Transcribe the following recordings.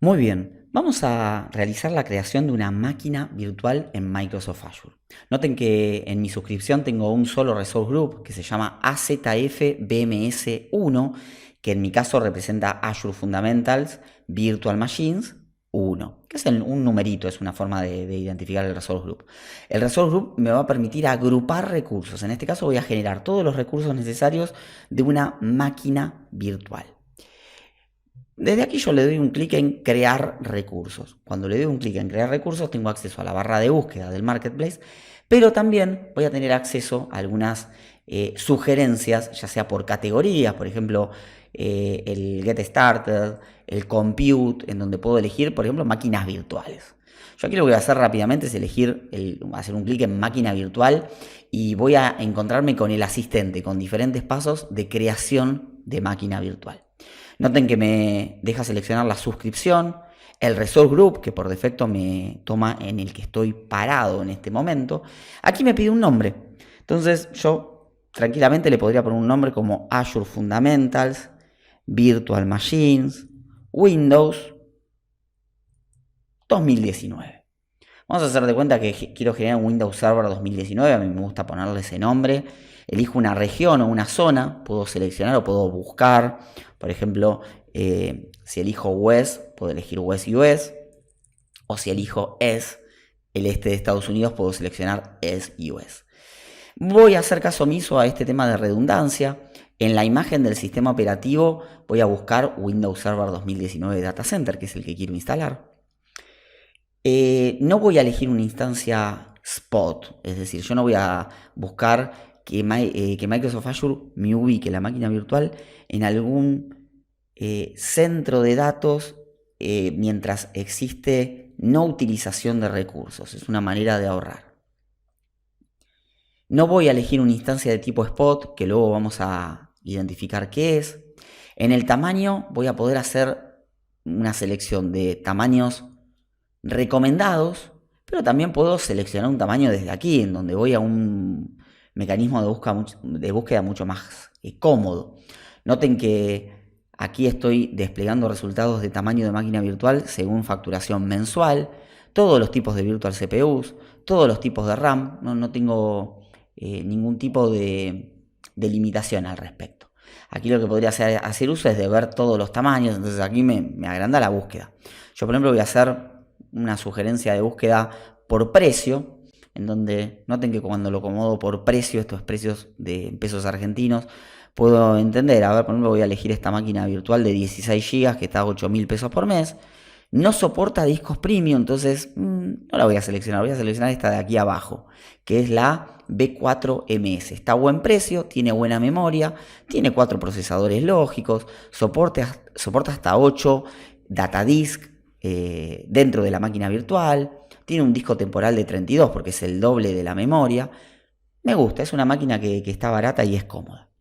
Muy bien, vamos a realizar la creación de una máquina virtual en Microsoft Azure. Noten que en mi suscripción tengo un solo resource group que se llama AZF-BMS1, que en mi caso representa Azure Fundamentals Virtual Machines 1, que es un numerito, es una forma de identificar el resource group. El resource group me va a permitir agrupar recursos. En este caso voy a generar todos los recursos necesarios de una máquina virtual. Desde aquí yo le doy un clic en crear recursos. Cuando le doy un clic en crear recursos tengo acceso a la barra de búsqueda del Marketplace, pero también voy a tener acceso a algunas sugerencias, ya sea por categorías, por ejemplo, el Get Started, el Compute, en donde puedo elegir, por ejemplo, máquinas virtuales. Yo aquí lo que voy a hacer rápidamente es hacer un clic en máquina virtual y voy a encontrarme con el asistente, con diferentes pasos de creación de máquina virtual. Noten que me deja seleccionar la suscripción, el resource group, que por defecto me toma en el que estoy parado en este momento. Aquí me pide un nombre. Entonces yo tranquilamente le podría poner un nombre como Azure Fundamentals, Virtual Machines, Windows 2019. Vamos a hacer de cuenta que quiero generar un Windows Server 2019, a mí me gusta ponerle ese nombre. Elijo una región o una zona, puedo seleccionar o puedo buscar. Por ejemplo, si elijo West, puedo elegir West US. O si elijo ES, el este de Estados Unidos, puedo seleccionar ES US. Voy a hacer caso omiso a este tema de redundancia. En la imagen del sistema operativo voy a buscar Windows Server 2019 Data Center, que es el que quiero instalar. No voy a elegir una instancia spot, es decir, yo no voy a buscar que Microsoft Azure me ubique la máquina virtual en algún centro de datos mientras existe no utilización de recursos. Es una manera de ahorrar. No voy a elegir una instancia de tipo spot, que luego vamos a identificar qué es. En el tamaño voy a poder hacer una selección de tamaños recomendados, pero también puedo seleccionar un tamaño desde aquí, en donde voy a un mecanismo de búsqueda mucho más cómodo. Noten que aquí estoy desplegando resultados de tamaño de máquina virtual según facturación mensual, todos los tipos de virtual CPUs, todos los tipos de RAM, no tengo ningún tipo de limitación al respecto. Aquí lo que podría hacer uso es de ver todos los tamaños, entonces aquí me agranda la búsqueda. Yo por ejemplo voy a hacer una sugerencia de búsqueda por precio, en donde noten que cuando lo acomodo por precio, estos precios de pesos argentinos, puedo entender, a ver, por ejemplo voy a elegir esta máquina virtual de 16 GB que está a 8.000 pesos por mes, no soporta discos premium, entonces no la voy a seleccionar, voy a seleccionar esta de aquí abajo, que es la B4MS. Está a buen precio, tiene buena memoria, tiene 4 procesadores lógicos, soporta hasta 8 data disk dentro de la máquina virtual, tiene un disco temporal de 32 porque es el doble de la memoria. Me gusta, es una máquina que está barata y es cómoda.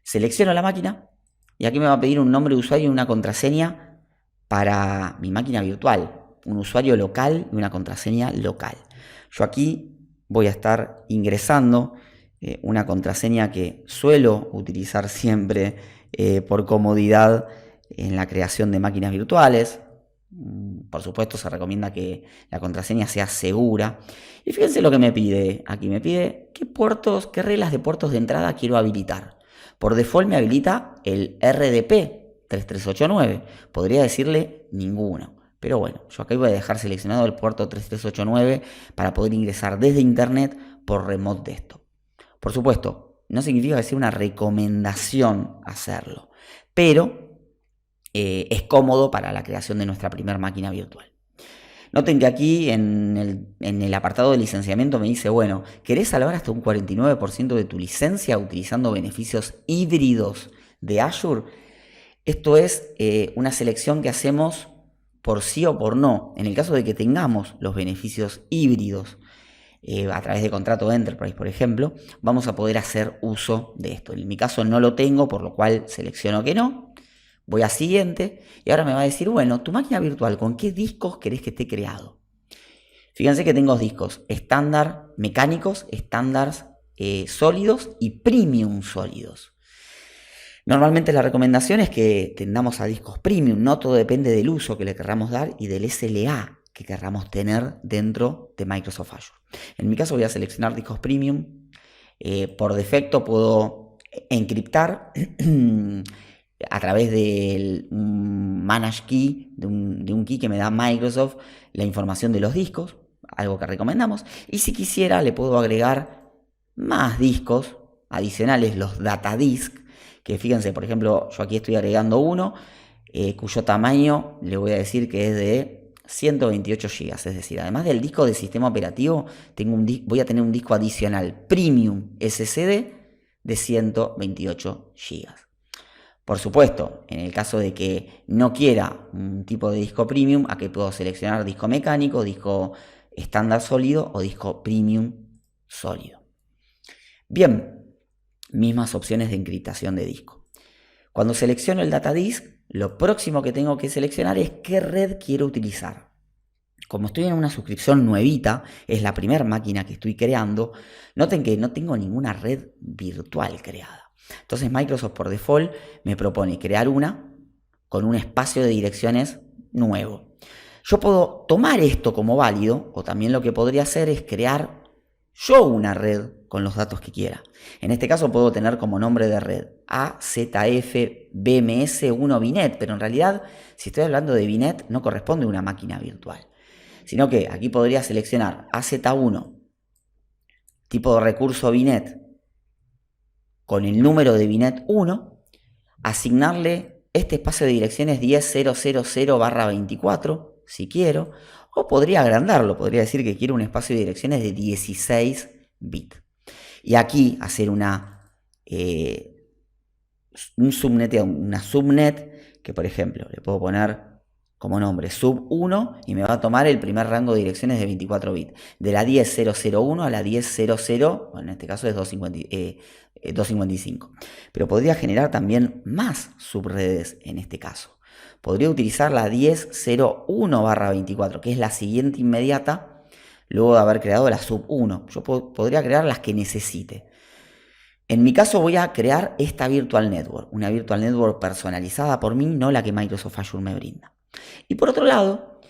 Selecciono la máquina y aquí me va a pedir un nombre de usuario y una contraseña para mi máquina virtual, un usuario local y una contraseña local. Yo aquí voy a estar ingresando una contraseña que suelo utilizar siempre por comodidad en la creación de máquinas virtuales. Por supuesto se recomienda que la contraseña sea segura. Y fíjense lo que me pide. Aquí me pide qué reglas de puertos de entrada quiero habilitar. Por default me habilita el RDP 3389. Podría decirle ninguno. Pero bueno, yo aquí voy a dejar seleccionado el puerto 3389 para poder ingresar desde internet por remote desktop. Por supuesto, no significa que sea una recomendación hacerlo, pero es cómodo para la creación de nuestra primera máquina virtual. Noten que aquí en el apartado de licenciamiento me dice, bueno, ¿querés salvar hasta un 49% de tu licencia utilizando beneficios híbridos de Azure? Esto es una selección que hacemos por sí o por no. En el caso de que tengamos los beneficios híbridos a través de contrato Enterprise, por ejemplo, vamos a poder hacer uso de esto. En mi caso no lo tengo, por lo cual selecciono que no. Voy a siguiente y ahora me va a decir, bueno, tu máquina virtual, ¿con qué discos querés que esté creado? Fíjense que tengo discos estándar mecánicos, estándar sólidos y premium sólidos. Normalmente la recomendación es que tendamos a discos premium, no todo depende del uso que le querramos dar y del SLA que querramos tener dentro de Microsoft Azure. En mi caso voy a seleccionar discos premium. Por defecto puedo encriptar a través del manage key, de un key que me da Microsoft, la información de los discos, algo que recomendamos. Y si quisiera le puedo agregar más discos adicionales, los data disk, que fíjense, por ejemplo, yo aquí estoy agregando uno, cuyo tamaño le voy a decir que es de 128 GB, es decir, además del disco de sistema operativo, voy a tener un disco adicional Premium SSD de 128 GB. Por supuesto, en el caso de que no quiera un tipo de disco Premium, aquí puedo seleccionar disco mecánico, disco estándar sólido o disco Premium sólido. Bien, mismas opciones de encriptación de disco. Cuando selecciono el data disk, lo próximo que tengo que seleccionar es qué red quiero utilizar. Como estoy en una suscripción nuevita, es la primera máquina que estoy creando, noten que no tengo ninguna red virtual creada. Entonces Microsoft por default me propone crear una con un espacio de direcciones nuevo. Yo puedo tomar esto como válido, o también lo que podría hacer es crear yo una red con los datos que quiera. En este caso puedo tener como nombre de red AZF-BMS1 VNet, pero en realidad si estoy hablando de VNet no corresponde a una máquina virtual, sino que aquí podría seleccionar AZ1, tipo de recurso VNet, con el número de VNet 1, asignarle este espacio de direcciones 10.000/24, si quiero, o podría agrandarlo, podría decir que quiero un espacio de direcciones de 16 bits. Y aquí hacer una subnet, que por ejemplo le puedo poner como nombre sub 1 y me va a tomar el primer rango de direcciones de 24 bits. De la 10.001 a la 10.00, bueno, en este caso es 255. Pero podría generar también más subredes en este caso. Podría utilizar la 10.01/24, que es la siguiente inmediata, luego de haber creado la sub 1. Yo podría crear las que necesite. En mi caso voy a crear esta Virtual Network, una Virtual Network personalizada por mí, no la que Microsoft Azure me brinda. Y por otro lado,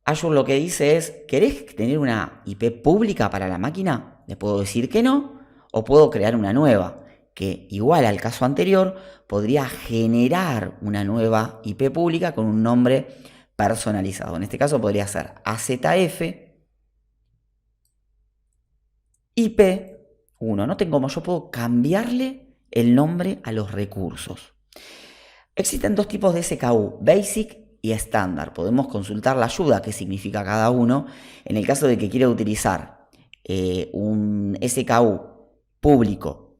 Azure lo que dice es, ¿querés tener una IP pública para la máquina? Le puedo decir que no, o puedo crear una nueva, que igual al caso anterior, podría generar una nueva IP pública con un nombre personalizado. En este caso podría ser AZF IP1. Noten cómo yo puedo cambiarle el nombre a los recursos. Existen dos tipos de SKU, Basic y estándar. Podemos consultar la ayuda, qué significa cada uno. En el caso de que quiera utilizar un SKU público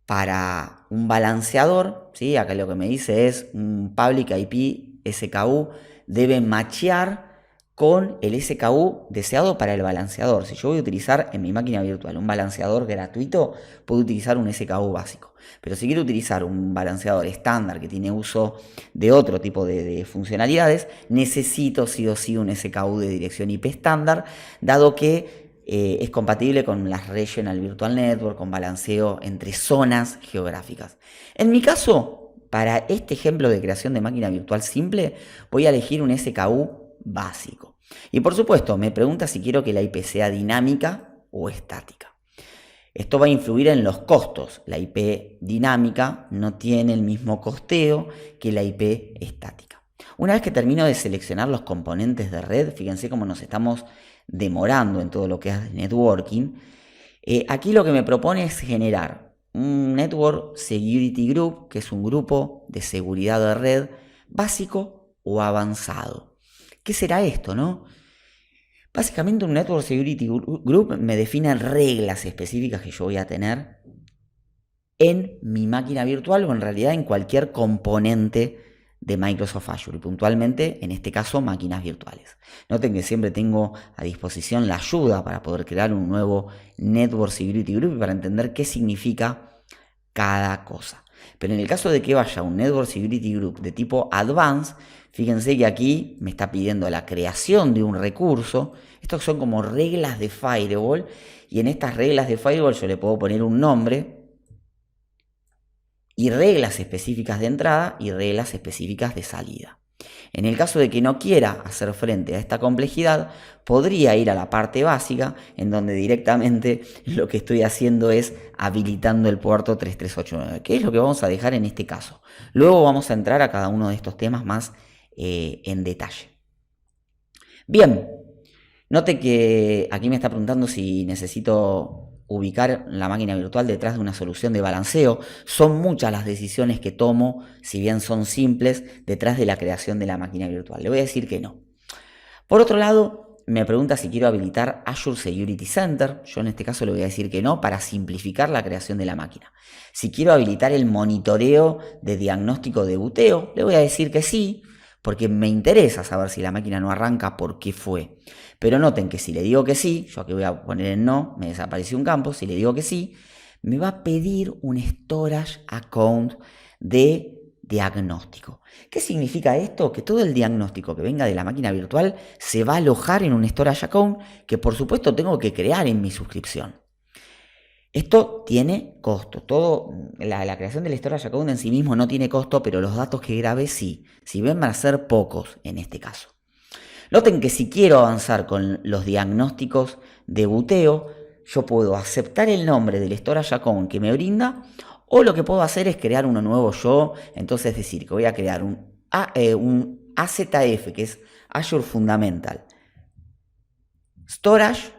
para un balanceador, ¿sí? Acá lo que me dice es un public IP SKU debe machear con el SKU deseado para el balanceador. Si yo voy a utilizar en mi máquina virtual un balanceador gratuito, puedo utilizar un SKU básico. Pero si quiero utilizar un balanceador estándar que tiene uso de otro tipo de funcionalidades, necesito sí o sí un SKU de dirección IP estándar, dado que es compatible con las Regional Virtual Network, con balanceo entre zonas geográficas. En mi caso, para este ejemplo de creación de máquina virtual simple, voy a elegir un SKU básico. Y por supuesto, me pregunta si quiero que la IP sea dinámica o estática. Esto va a influir en los costos. La IP dinámica no tiene el mismo costeo que la IP estática. Una vez que termino de seleccionar los componentes de red, fíjense cómo nos estamos demorando en todo lo que es networking. Aquí lo que me propone es generar un Network Security Group, que es un grupo de seguridad de red básico o avanzado. ¿Qué será esto, no? Básicamente un Network Security Group me define reglas específicas que yo voy a tener en mi máquina virtual o en realidad en cualquier componente de Microsoft Azure y puntualmente en este caso máquinas virtuales. Noten que siempre tengo a disposición la ayuda para poder crear un nuevo Network Security Group y para entender qué significa cada cosa. Pero en el caso de que vaya un Network Security Group de tipo Advanced, fíjense que aquí me está pidiendo la creación de un recurso. Estos son como reglas de Firewall y en estas reglas de Firewall yo le puedo poner un nombre y reglas específicas de entrada y reglas específicas de salida. En el caso de que no quiera hacer frente a esta complejidad, podría ir a la parte básica, en donde directamente lo que estoy haciendo es habilitando el puerto 3389, que es lo que vamos a dejar en este caso. Luego vamos a entrar a cada uno de estos temas más en detalle. Bien, note que aquí me está preguntando si necesito ubicar la máquina virtual detrás de una solución de balanceo. Son muchas las decisiones que tomo, si bien son simples, detrás de la creación de la máquina virtual. Le voy a decir que no. Por otro lado, me pregunta si quiero habilitar Azure Security Center. Yo en este caso le voy a decir que no, para simplificar la creación de la máquina. Si quiero habilitar el monitoreo de diagnóstico de buteo, le voy a decir que sí, porque me interesa saber si la máquina no arranca, por qué fue. Pero noten que si le digo que sí, yo aquí voy a poner en no, me desapareció un campo, si le digo que sí, me va a pedir un storage account de diagnóstico. ¿Qué significa esto? Que todo el diagnóstico que venga de la máquina virtual se va a alojar en un storage account que por supuesto tengo que crear en mi suscripción. Esto tiene costo. La creación del storage account en sí mismo no tiene costo, pero los datos que grabe sí. Si ven, van a ser pocos en este caso. Noten que si quiero avanzar con los diagnósticos de buteo, yo puedo aceptar el nombre del storage account que me brinda, o lo que puedo hacer es crear uno nuevo yo. Entonces decir que voy a crear un AZF, que es Azure Fundamental Storage,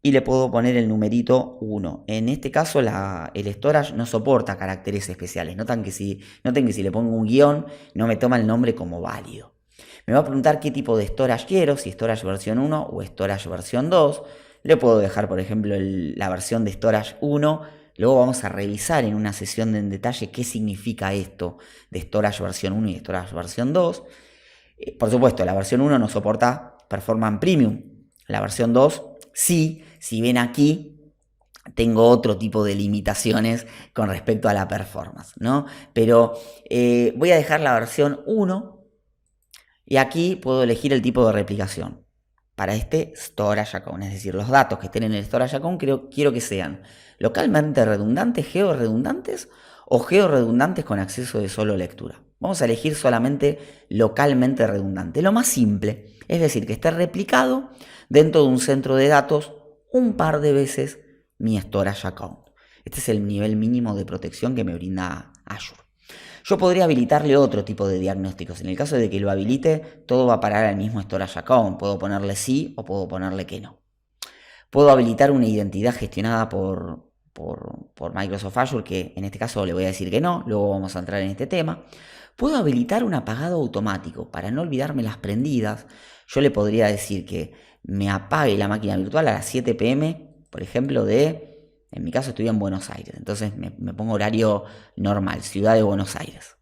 y le puedo poner el numerito 1. En este caso el storage no soporta caracteres especiales. Noten que si le pongo un guión no me toma el nombre como válido. Me va a preguntar qué tipo de storage quiero, si storage versión 1 o storage versión 2. Le puedo dejar, por ejemplo, la versión de storage 1. Luego vamos a revisar en una sesión en detalle qué significa esto de storage versión 1 y storage versión 2. Por supuesto, la versión 1 no soporta Performance Premium. La versión 2 sí. Si ven aquí, tengo otro tipo de limitaciones con respecto a la performance, ¿no? Pero voy a dejar la versión 1 y aquí puedo elegir el tipo de replicación para este storage account. Es decir, los datos que estén en el storage account quiero que sean localmente redundantes, georredundantes o georredundantes con acceso de solo lectura. Vamos a elegir solamente localmente redundante, lo más simple. Es decir, que esté replicado dentro de un centro de datos un par de veces mi storage account. Este es el nivel mínimo de protección que me brinda Azure. Yo podría habilitarle otro tipo de diagnósticos. En el caso de que lo habilite, todo va a parar al mismo storage account. Puedo ponerle sí o puedo ponerle que no. Puedo habilitar una identidad gestionada por Microsoft Azure, que en este caso le voy a decir que no. Luego vamos a entrar en este tema. Puedo habilitar un apagado automático para no olvidarme las prendidas. Yo le podría decir que me apague la máquina virtual a las 7 p.m., por ejemplo, en mi caso estoy en Buenos Aires, entonces me pongo horario normal, ciudad de Buenos Aires.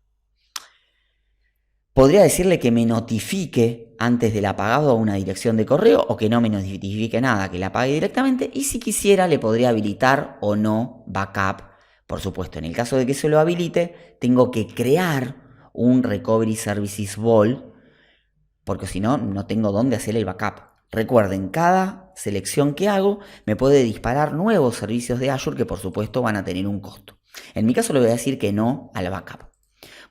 Podría decirle que me notifique antes del apagado a una dirección de correo o que no me notifique nada, que la apague directamente, y si quisiera le podría habilitar o no backup. Por supuesto, en el caso de que se lo habilite, tengo que crear un Recovery Services Vault, porque si no, no tengo dónde hacer el backup. Recuerden, cada selección que hago me puede disparar nuevos servicios de Azure que por supuesto van a tener un costo. En mi caso le voy a decir que no al backup.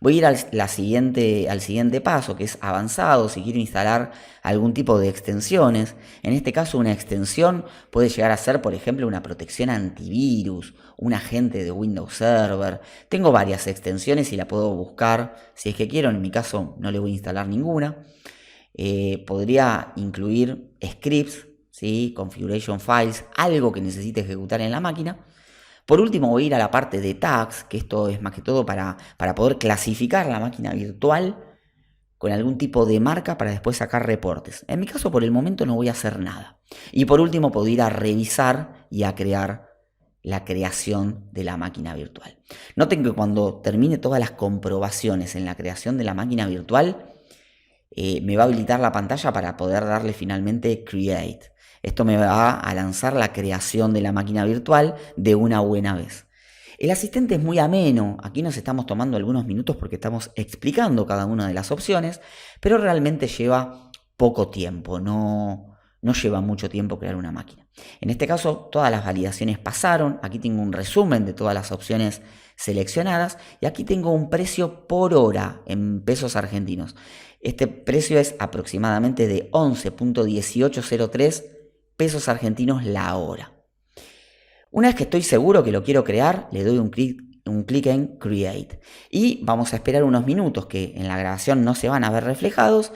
Voy a ir al siguiente paso, que es avanzado, si quiero instalar algún tipo de extensiones. En este caso una extensión puede llegar a ser, por ejemplo, una protección antivirus, un agente de Windows Server. Tengo varias extensiones y la puedo buscar si es que quiero. En mi caso no le voy a instalar ninguna. Podría incluir scripts, ¿sí? Configuration files, algo que necesite ejecutar en la máquina. Por último voy a ir a la parte de tags, que esto es más que todo para poder clasificar la máquina virtual con algún tipo de marca para después sacar reportes. En mi caso por el momento no voy a hacer nada. Y por último puedo ir a revisar y a crear la creación de la máquina virtual. Noten que cuando termine todas las comprobaciones en la creación de la máquina virtual, me va a habilitar la pantalla para poder darle finalmente Create. Esto me va a lanzar la creación de la máquina virtual de una buena vez. El asistente es muy ameno. Aquí nos estamos tomando algunos minutos porque estamos explicando cada una de las opciones, pero realmente lleva poco tiempo, no lleva mucho tiempo crear una máquina. En este caso, todas las validaciones pasaron. Aquí tengo un resumen de todas las opciones seleccionadas y aquí tengo un precio por hora en pesos argentinos. Este precio es aproximadamente de 11.1803 pesos argentinos la hora. Una vez que estoy seguro que lo quiero crear, le doy un clic en Create. Y vamos a esperar unos minutos que en la grabación no se van a ver reflejados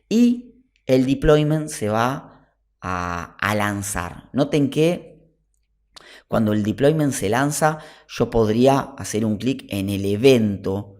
y el deployment se va a lanzar. Noten que cuando el deployment se lanza, yo podría hacer un clic en el evento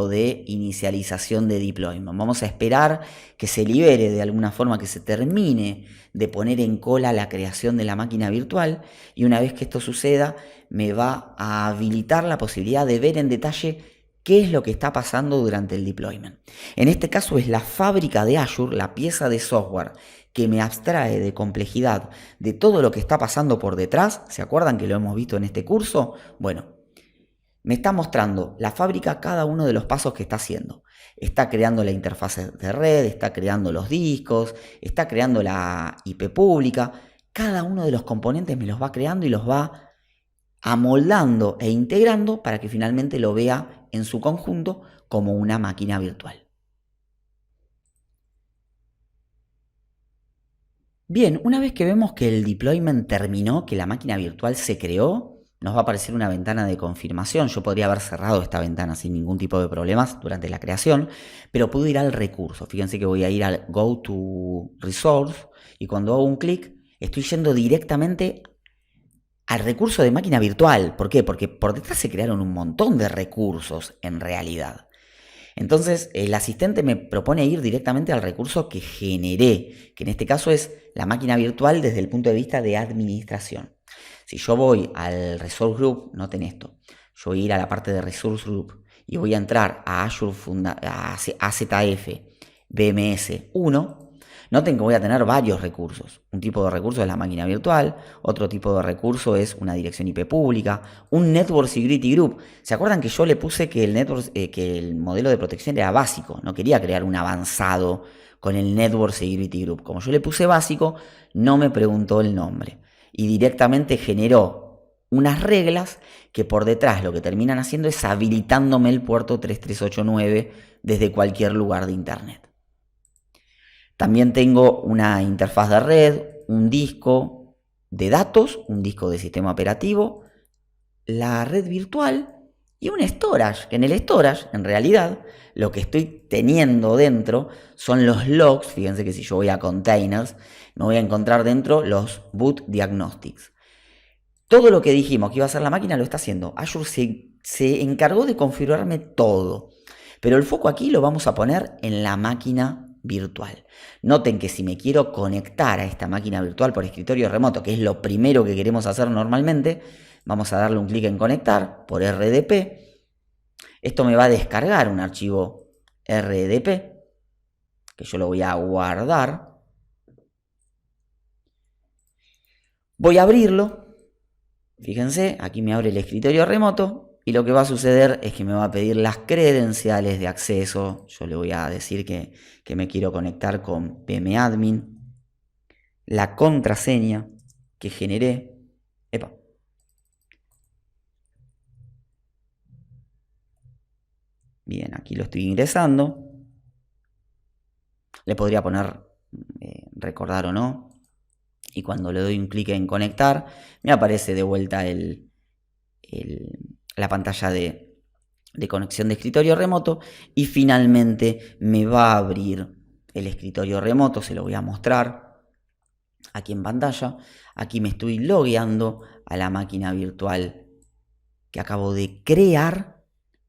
de inicialización de deployment. Vamos a esperar que se libere de alguna forma, que se termine de poner en cola la creación de la máquina virtual, y una vez que esto suceda, me va a habilitar la posibilidad de ver en detalle qué es lo que está pasando durante el deployment. En este caso es la fábrica de Azure, la pieza de software que me abstrae de complejidad de todo lo que está pasando por detrás. ¿Se acuerdan que lo hemos visto en este curso? Bueno, me está mostrando la fábrica cada uno de los pasos que está haciendo. Está creando la interfaz de red, está creando los discos, está creando la IP pública. Cada uno de los componentes me los va creando y los va amoldando e integrando para que finalmente lo vea en su conjunto como una máquina virtual. Bien, una vez que vemos que el deployment terminó, que la máquina virtual se creó, nos va a aparecer una ventana de confirmación. Yo podría haber cerrado esta ventana sin ningún tipo de problemas durante la creación, pero puedo ir al recurso. Fíjense que voy a ir al Go to Resource y cuando hago un clic estoy yendo directamente al recurso de máquina virtual. ¿Por qué? Porque por detrás se crearon un montón de recursos en realidad. Entonces el asistente me propone ir directamente al recurso que generé, que en este caso es la máquina virtual desde el punto de vista de administración. Si yo voy al Resource Group, noten esto, yo voy a ir a la parte de Resource Group y voy a entrar a Azure AZF BMS 1, noten que voy a tener varios recursos. Un tipo de recurso es la máquina virtual, otro tipo de recurso es una dirección IP pública, un Network Security Group. ¿Se acuerdan que yo le puse que el modelo de protección era básico? No quería crear un avanzado con el Network Security Group. Como yo le puse básico, no me preguntó el nombre y directamente generó unas reglas que por detrás lo que terminan haciendo es habilitándome el puerto 3389 desde cualquier lugar de internet. También tengo una interfaz de red, un disco de datos, un disco de sistema operativo, la red virtual y un storage. En el storage, en realidad, lo que estoy teniendo dentro son los logs. Fíjense que si yo voy a containers, me voy a encontrar dentro los boot diagnostics. Todo lo que dijimos que iba a hacer la máquina lo está haciendo. Azure se encargó de configurarme todo. Pero el foco aquí lo vamos a poner en la máquina virtual. Noten que si me quiero conectar a esta máquina virtual por escritorio remoto, que es lo primero que queremos hacer normalmente, vamos a darle un clic en conectar por RDP. Esto me va a descargar un archivo RDP, que yo lo voy a guardar. Voy a abrirlo. Fíjense, aquí me abre el escritorio remoto. Y lo que va a suceder es que me va a pedir las credenciales de acceso. Yo le voy a decir que me quiero conectar con pmadmin. La contraseña que generé. Epa. Bien, aquí lo estoy ingresando. Le podría poner recordar o no. Y cuando le doy un clic en conectar, me aparece de vuelta la pantalla de conexión de escritorio remoto y finalmente me va a abrir el escritorio remoto. Se lo voy a mostrar aquí en pantalla. Aquí me estoy logueando a la máquina virtual que acabo de crear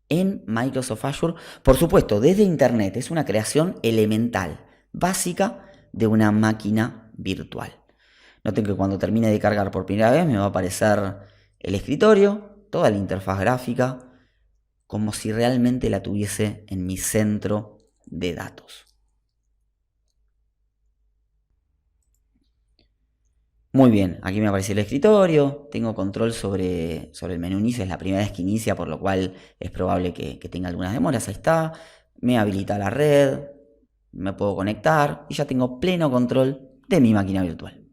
en Microsoft Azure. Por supuesto, desde internet. Es una creación elemental, básica de una máquina virtual. Noten que cuando termine de cargar por primera vez me va a aparecer el escritorio, toda la interfaz gráfica, como si realmente la tuviese en mi centro de datos. Muy bien, aquí me aparece el escritorio, tengo control sobre el menú inicio, es la primera vez que inicia, por lo cual es probable que tenga algunas demoras. Ahí está, me habilita la red, me puedo conectar y ya tengo pleno control de mi máquina virtual.